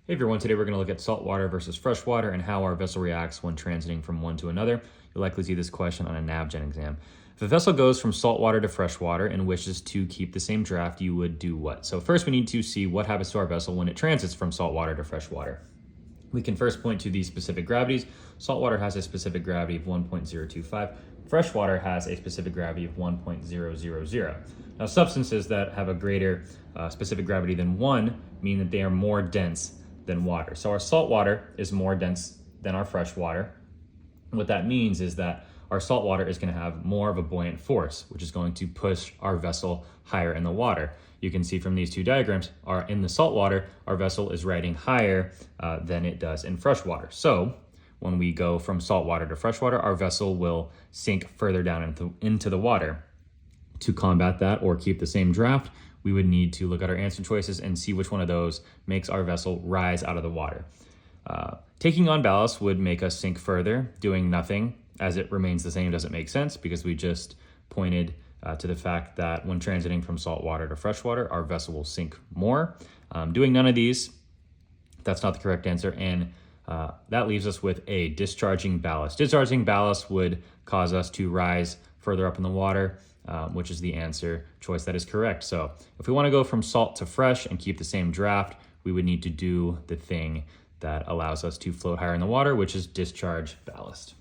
Hey everyone, today we're going to look at saltwater versus freshwater and how our vessel reacts when transiting from one to another. You'll likely see this question on a NAV Gen exam. If a vessel goes from saltwater to freshwater and wishes to keep the same draft, you would do what? So first we need to see what happens to our vessel when it transits from saltwater to freshwater. We can first point to these specific gravities. Saltwater has a specific gravity of 1.025. Freshwater has a specific gravity of 1.000. Now substances that have a greater specific gravity than 1 mean that they are more dense than water. So our saltwater is more dense than our freshwater. What that means is that our saltwater is going to have more of a buoyant force, which is going to push our vessel higher in the water. You can see from these two diagrams, in the saltwater, our vessel is riding higher than it does in freshwater. So when we go from saltwater to freshwater, our vessel will sink further down into the water. To combat that or keep the same draft, we would need to look at our answer choices and see which one of those makes our vessel rise out of the water. Taking on ballast would make us sink further. Doing nothing as it remains the same doesn't make sense because we just pointed to the fact that when transiting from saltwater to freshwater, our vessel will sink more. Doing none of these, that's not the correct answer, and that leaves us with A, discharging ballast. Discharging ballast would cause us to rise further up in the water, which is the answer choice that is correct. So if we want to go from salt to fresh and keep the same draft, we would need to do the thing that allows us to float higher in the water, which is discharge ballast.